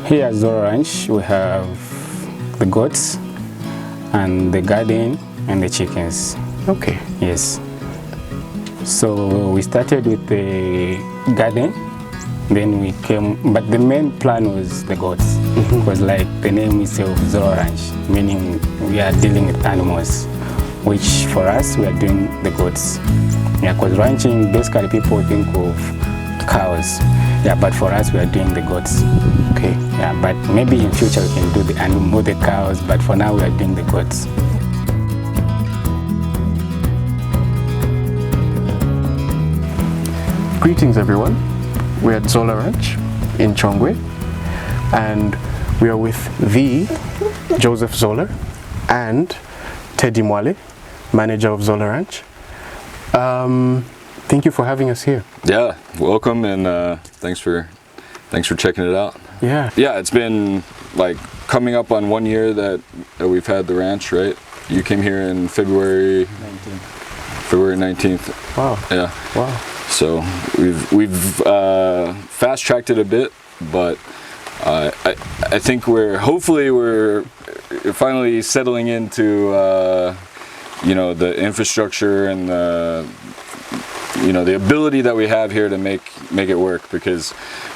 Here at Zoller Ranch, we have the goats and the garden and the chickens. Okay. Yes. So we started with the garden, then we came, but the main plan was the goats. Because like the name itself, Zoller Ranch, meaning we are dealing with animals, which for us, we are doing the goats. Yeah, because ranching, basically people think of cows. Yeah, but for us, we are doing the goats. Okay. Yeah, but maybe in future we can do the animal, the cows, but for now we are doing the goats. Greetings everyone. We're at Zoller Ranch in Chongwe and we are with the Joseph Zoller and Teddy Mwale, manager of Zoller Ranch. Thank you for having us here. Yeah, welcome and thanks for checking it out. Yeah. Yeah, it's been like coming up on 1 year that we've had the ranch, right? You came here in February 19th. Wow. Yeah. Wow. So we've fast-tracked it a bit, but I think we're finally settling into the infrastructure and the ability that we have here to make it work, because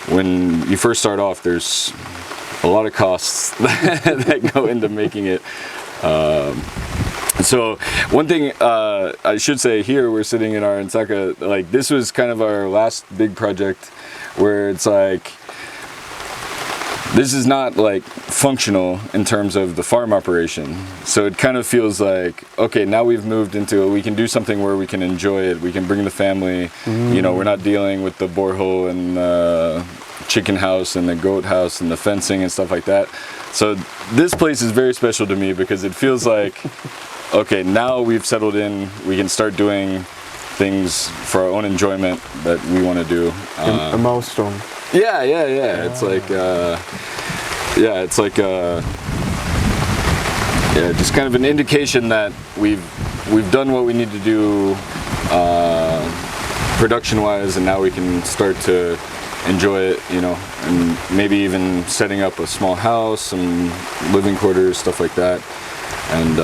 when you first start off, there's a lot of costs that go into making it. So one thing I should say, here we're sitting in our Nsaka, like this was kind of our last big project where it's like, this is not like functional in terms of the farm operation. So it kind of feels like, okay, now we've moved into, we can do something where we can enjoy it. We can bring the family, we're not dealing with the borehole and the chicken house and the goat house and the fencing and stuff like that. So this place is very special to me because it feels like, okay, now we've settled in, we can start doing things for our own enjoyment that we want to do. A milestone. Yeah. It's like, just kind of an indication that we've done what we need to do production-wise, and now we can start to enjoy it, and maybe even setting up a small house, some living quarters, stuff like that. And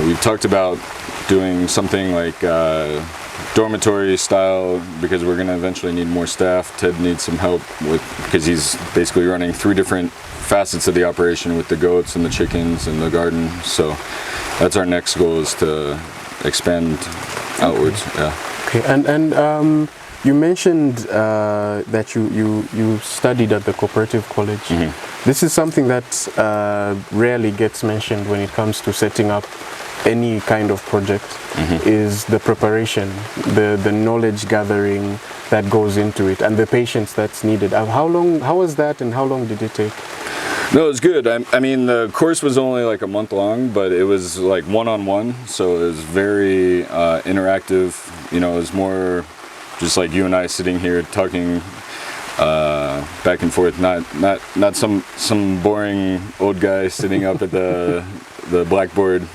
we've talked about doing something like dormitory style, because we're going to eventually need more staff. Ted needs some help because he's basically running 3 different facets of the operation with the goats and the chickens and the garden. So that's our next goal, is to expand outwards. Yeah. Okay. And you mentioned that you studied at the cooperative college. This is something that rarely gets mentioned when it comes to setting up any kind of project, is the preparation, the knowledge gathering that goes into it, and the patience that's needed. How was that, and how long did it take? No, it was good. I mean, the course was only like a month long, but it was like one-on-one, so it was very interactive. It was more just like you and I sitting here talking back and forth, not some boring old guy sitting up at the blackboard,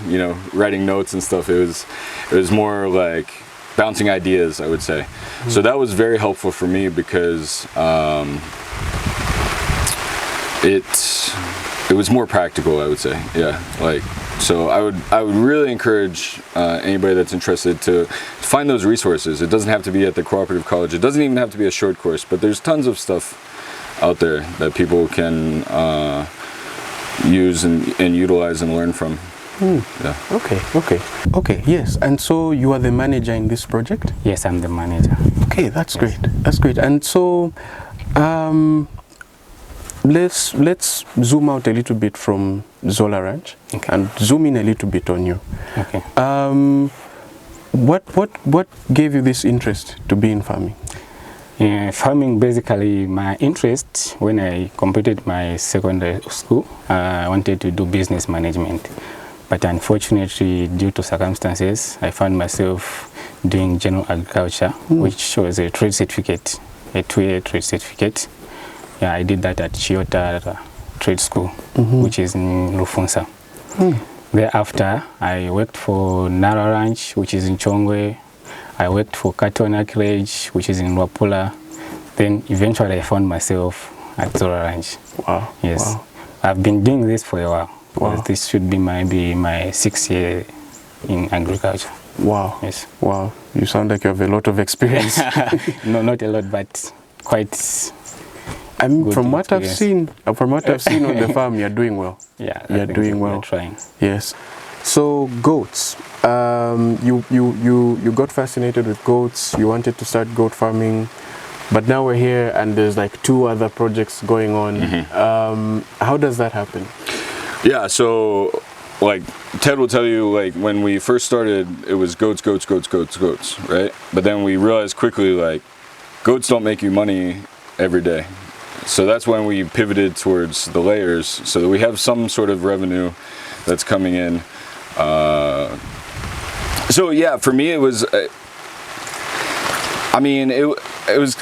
writing notes and stuff. It was more like bouncing ideas, I would say. So that was very helpful for me because it was more practical, I would say. Yeah, so I would really encourage anybody that's interested to find those resources. It doesn't have to be at the cooperative college. It doesn't even have to be a short course, but there's tons of stuff out there that people can use and utilize and learn from. Yeah. Okay. Yes. And so you are the manager in this project? Yes, I'm the manager. Okay, that's great. That's great. And so let's zoom out a little bit from Zoller Ranch and zoom in a little bit on you. Okay. What gave you this interest to be in farming? Farming, basically, my interest when I completed my secondary school, I wanted to do business management. But unfortunately, due to circumstances, I found myself doing general agriculture, which was a trade certificate, a 2-year trade certificate. Yeah, I did that at Chiota Trade School, which is in Rufunsa. Thereafter, I worked for Zoller Ranch, which is in Chongwe. I worked for Cattle and Acreage, which is in Wapula. Then eventually I found myself at Zoller Ranch. Wow. Yes. Wow. I've been doing this for a while. Wow. This should be maybe my 6th year in agriculture. Wow. Yes. Wow. You sound like you have a lot of experience. No, not a lot, but quite. I mean, good from what I've experience. seen, on the farm, you're doing well. Yeah, you're doing well. We're trying. Yes. So goats. You got fascinated with goats. You wanted to start goat farming, but now we're here and there's like 2 other projects going on. How does that happen? Yeah. So, like Ted will tell you, like when we first started, it was goats, right? But then we realized quickly, like, goats don't make you money every day. So that's when we pivoted towards the layers, so that we have some sort of revenue that's coming in. So yeah, for me it was, I mean, it was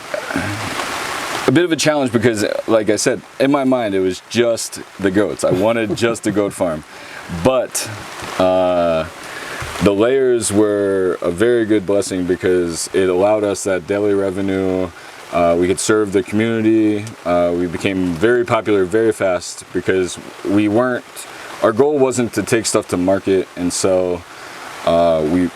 a bit of a challenge because, like I said, in my mind it was just the goats. I wanted just a goat farm, but the layers were a very good blessing because it allowed us that daily revenue. We could serve the community. We became very popular very fast because our goal wasn't to take stuff to market and sell.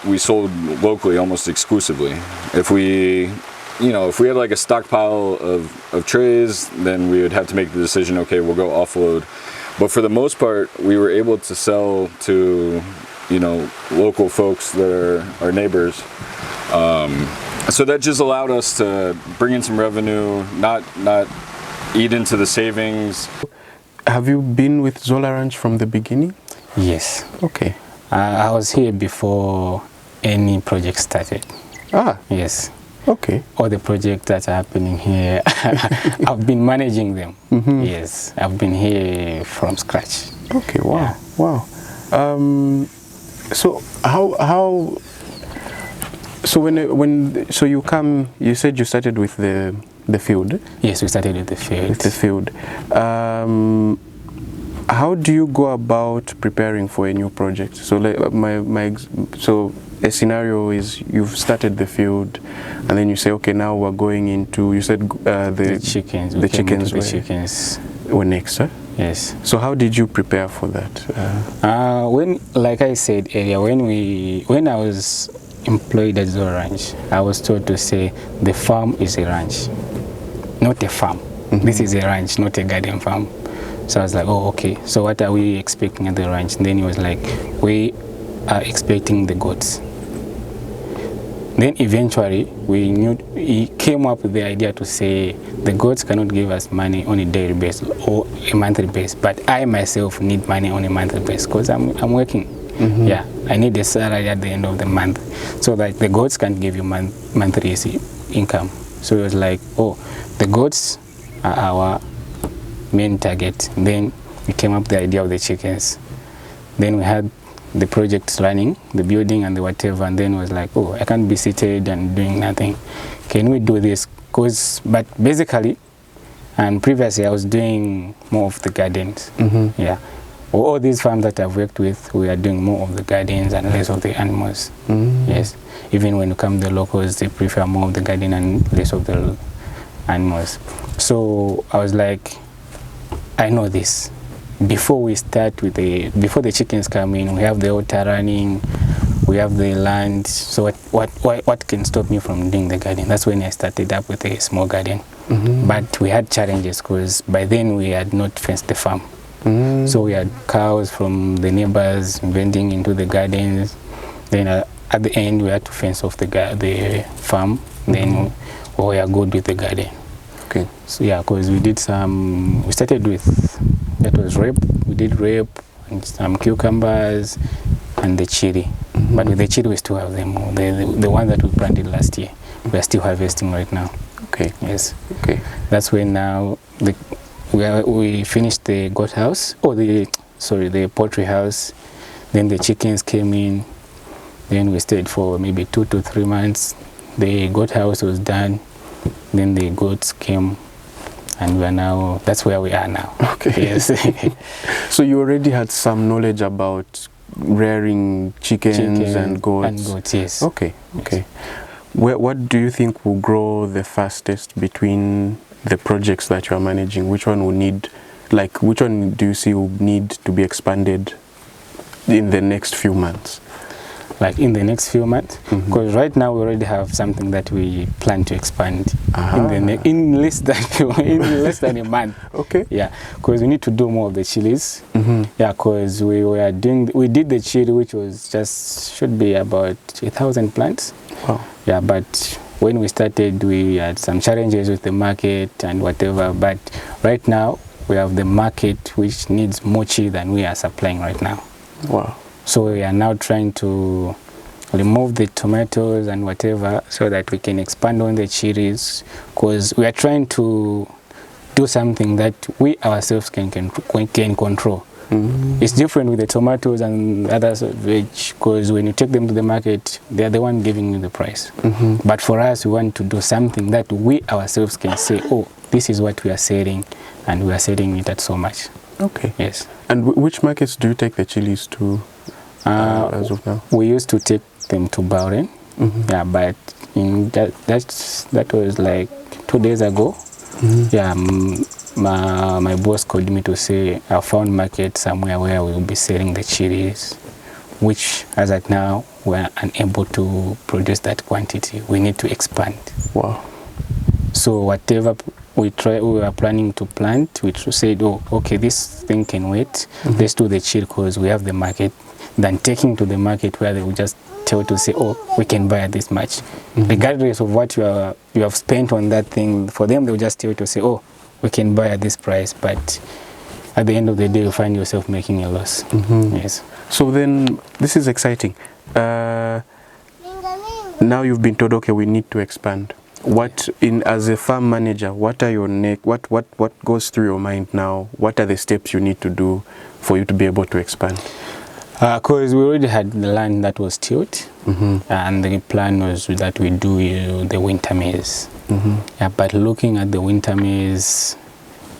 We sold locally almost exclusively. If we had like a stockpile of trays, then we would have to make the decision, okay, we'll go offload. But for the most part, we were able to sell to, local folks that are our neighbors. So that just allowed us to bring in some revenue, not eat into the savings. Have you been with Zoller Ranch from the beginning? Yes. Okay. I was here before any project started. Ah. Yes. Okay. All the projects that are happening here, I've been managing them. Yes. I've been here from scratch. Okay. Wow. Yeah. Wow. So how? So so you come, you said you started with the field. Yes, we started with the field. With the field. How do you go about preparing for a new project? So like so a scenario is you've started the field, and then you say, okay, now we're going into. You said the chickens. The chickens. The chickens were next, huh? Yes. So how did you prepare for that? When, like I said earlier, when I was employed at Zoller Ranch, I was told to say the farm is a ranch, not a farm. This is a ranch, not a garden farm. So I was like, oh, okay. So what are we expecting at the ranch? And then he was like, we are expecting the goats. Then eventually he came up with the idea to say the goats cannot give us money on a daily basis or a monthly basis, but I myself need money on a monthly basis because I'm working. Yeah, I need a salary at the end of the month, so that the goats can give you monthly income. So it was like, oh, the goats are our main target. Then we came up with the idea of the chickens. Then we had the projects running, the building and the whatever, and then it was like, oh, I can't be seated and doing nothing. Can we do this? But basically, and previously I was doing more of the gardens. Yeah. All these farms that I've worked with, we are doing more of the gardens and less of the animals. Yes. Even when you come to the locals, they prefer more of the garden and less of the animals. So I was like, I know this. Before we start before the chickens come in, we have the water running, we have the land. So what can stop me from doing the garden? That's when I started up with a small garden. But we had challenges because by then we had not fenced the farm. So we had cows from the neighbors vending into the gardens. Then at the end we had to fence off the farm. Then we were good with the garden. Okay. So yeah, because we started with, that was rape. We did rape and some cucumbers and the chili. But with the chili we still have them. The one that we planted last year, we are still harvesting right now. Okay. Yes. Okay. That's when now we finished the goat house, the poultry house. Then the chickens came in. Then we stayed for maybe 2 to 3 months. The goat house was done. Then the goats came, and that's where we are now. Okay. Yes. So you already had some knowledge about rearing chickens and goats? And goats, yes. Okay. Yes. Okay. What do you think will grow the fastest between the projects that you are managing, which one will need, like, which one do you see will need to be expanded in the next few months? Like in the next few months, because right now we already have something that we plan to expand in less than a month. Okay. Yeah, because we need to do more of the chilies. Yeah, because we did the chili, which was should be about 1,000 plants. Wow. Yeah, but when we started, we had some challenges with the market and whatever. But right now we have the market which needs more chili than we are supplying right now. Wow. So we are now trying to remove the tomatoes and whatever so that we can expand on the chilies, because we are trying to do something that we ourselves can control. It's different with the tomatoes and others veg, because when you take them to the market, they are the one giving you the price. But for us, we want to do something that we ourselves can say, oh, this is what we are selling, and we are selling it at so much. Okay. Yes. And which markets do you take the chilies to as of now? We used to take them to Bahrain. Yeah, but that was like 2 days ago. Yeah, my boss called me to say I found market somewhere where we will be selling the chilies, which as at now we're unable to produce that quantity. We need to expand. Wow. So whatever we were planning to plant, we said, oh, okay, this thing can wait. Let's do the chili because we have the market, than taking to the market where they will just tell to say, oh, we can buy at this much. Regardless of what you have spent on that thing, for them they will just tell you to say, oh, we can buy at this price, but at the end of the day you find yourself making a loss. Yes. So then this is exciting. Now you've been told, okay, we need to expand. As a farm manager, what are your what goes through your mind now? What are the steps you need to do for you to be able to expand? Because we already had the land that was tilled, and the plan was that we do the winter maize. Yeah, but looking at the winter maize,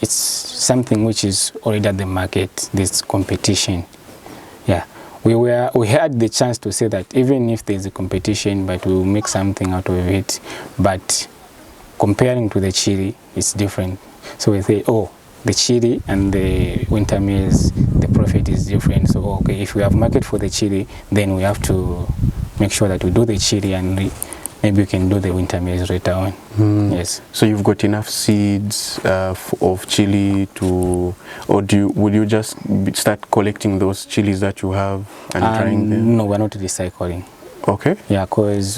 it's something which is already at the market. This competition. Yeah, we had the chance to say that even if there's a competition, but we'll make something out of it. But comparing to the chili, it's different. So we say, oh, the chili and the winter maize, the profit is different. So okay, if we have market for the chili, then we have to make sure that we do the chili, and maybe we can do the winter maize later on. Yes. So you've got enough seeds of chili to, or would you just start collecting those chilies that you have and trying them? No, we're not recycling. Okay. Yeah, because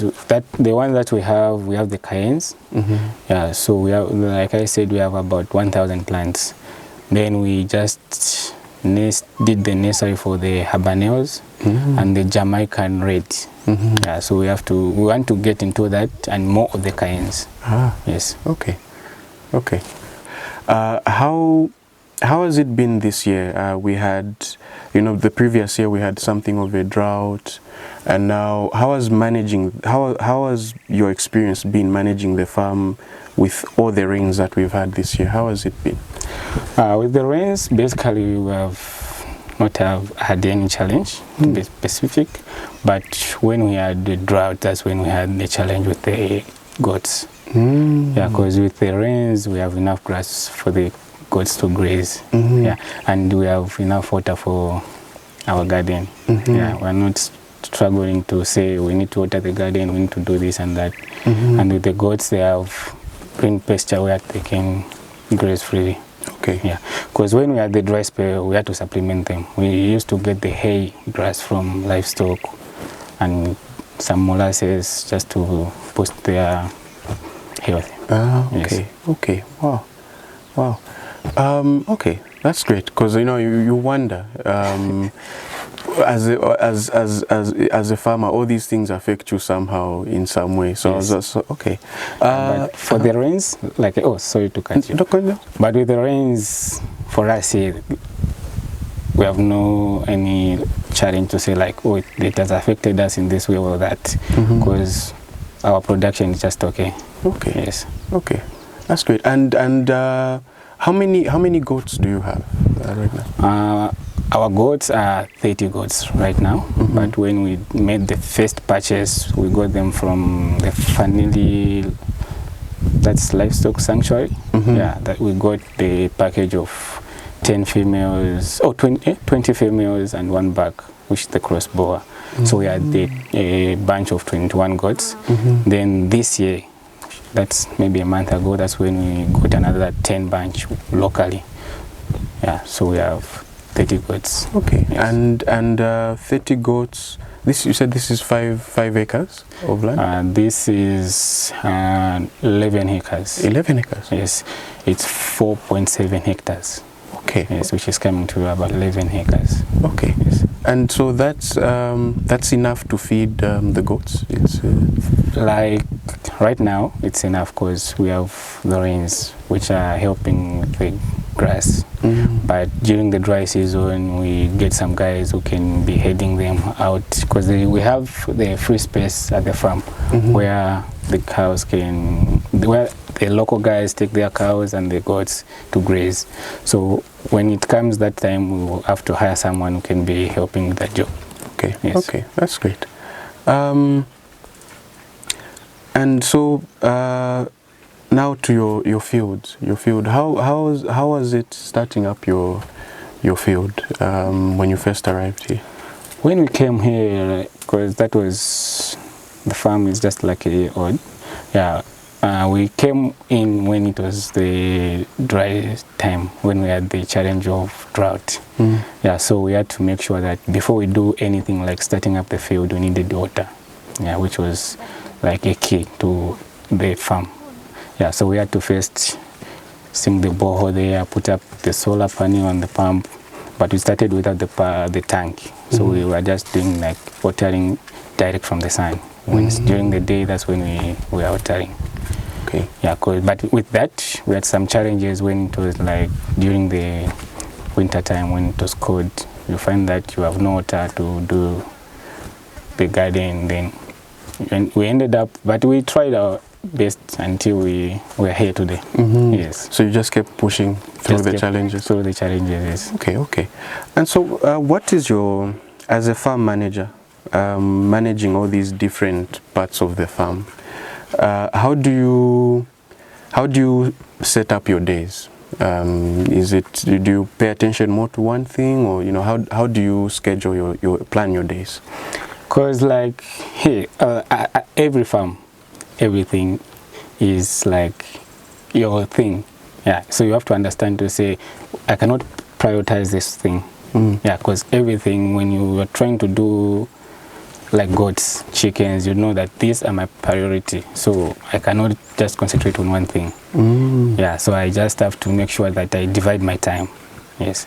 the ones that we have the cayennes. Yeah, so we have, like I said, we have about 1,000 plants. Then we just did the nursery for the habaneros and the Jamaican red. Yeah, so we want to get into that and more of the cayennes. Yes. Okay. Okay. How has it been this year? We had, the previous year we had something of a drought, and now how has your experience been managing the farm with all the rains that we've had this year? How has it been? With the rains, basically we have not had any challenge to be specific, but when we had the drought, that's when we had the challenge with the goats. Yeah, because with the rains we have enough grass for the goats to graze. Yeah, and we have enough water for our garden. Yeah, we're not struggling to say we need to water the garden, we need to do this and that. And with the goats, they have green pasture where they can graze freely. Okay. Yeah, because when we had the dry spell, we had to supplement them. We used to get the hay grass from livestock and some molasses just to boost their health. Okay. Yes. Okay. Wow. Wow. Okay, that's great, because you wonder as a farmer, all these things affect you somehow in some way. So, yes. Okay. But for the rains, sorry to cut you. But with the rains, for us here, we have any challenge to say it has affected us in this way or that, because our production is just okay. Okay. Yes. Okay, that's great. And how many goats do you have right now? Our goats are 30 goats right now, but when we made the first purchase, we got them from the family that's livestock sanctuary. Yeah, that we got the package of 10 females, 20 females and 1 buck, which is the crossbow. So we had a bunch of 21 goats. Then this year, that's maybe a month ago, that's when we got another 10 bunch locally. Yeah, so we have 30 goats. Okay, yes. and 30 goats. This, you said this is 5 acres of land? This is 11 acres. 11 acres? Yes, it's 4.7 hectares. Okay. Yes, which is coming to about 11 acres. Okay. Yes. And so that's enough to feed the goats? It's like right now, it's enough because we have the rains which are helping with the grass. But during the dry season, we get some guys who can be heading them out because we have the free space at the farm where the cows where the local guys take their cows and the goats to graze. So when it comes that time, we will have to hire someone who can be helping with that job. Okay. Yes. Okay, that's great. And so now to your field. How was it starting up your field when you first arrived here? When we came here, because that was, the farm is just like a odd. Yeah, we came in when it was the dry time, when we had the challenge of drought. Yeah, so we had to make sure that before we do anything like starting up the field, we needed water. Yeah, which was like a key to the farm. Yeah, so we had to first sink the borehole there, put up the solar panel on the pump, but we started without the tank. So we were just doing like watering direct from the sun. When it's during the day, that's when we were watering. Okay. Yeah, but with that, we had some challenges when it was like during the winter time when it was cold. You find that you have no water to do the garden. Then we ended up, but we tried our best until we were here today. Yes. So you just kept pushing through the challenges? Through the challenges, yes. Okay, okay. And so what is your, as a farm manager, managing all these different parts of the farm, how do you set up your days? Do you pay attention more to one thing, or how do you schedule plan your days? Because like here, every farm, everything is like your thing. Yeah, so you have to understand to say, I cannot prioritize this thing. Yeah, because everything, when you are trying to do like goats, chickens, you know that these are my priority. So I cannot just concentrate on one thing. Yeah, so I just have to make sure that I divide my time. Yes,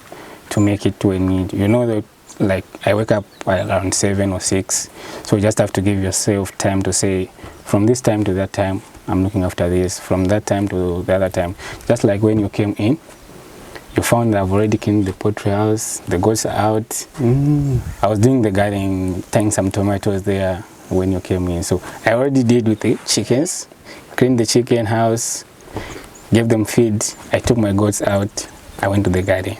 to make it to a need. You know that like I wake up around 7 or 6. So you just have to give yourself time to say, from this time to that time, I'm looking after this. From that time to the other time. Just like when you came in, you found that I've already cleaned the poultry house, the goats are out. I was doing the garden, tying some tomatoes there when you came in. So I already did with the chickens, cleaned the chicken house, gave them feed. I took my goats out, I went to the garden.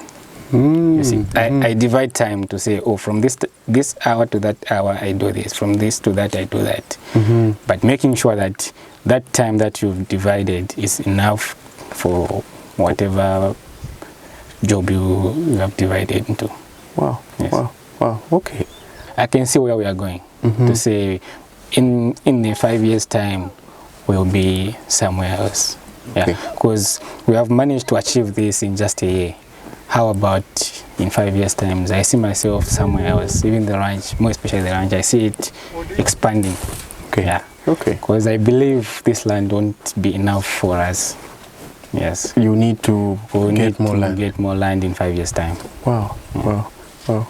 You see, I divide time to say, oh, from this hour to that hour I do this, from this to that I do that. But making sure that that time that you've divided is enough for whatever job you have divided into. Wow, yes. Wow, okay. I can see where we are going. To say, in the 5 years time, we'll be somewhere else. Yeah, because we have managed to achieve this in just a year. How about in 5 years' time? I see myself somewhere else, even the ranch, more especially the ranch, I see it expanding. Okay. Yeah. Okay. Because I believe this land won't be enough for us. Yes. You need to get more land. Get more land in 5 years' time. Wow. Yeah. Wow.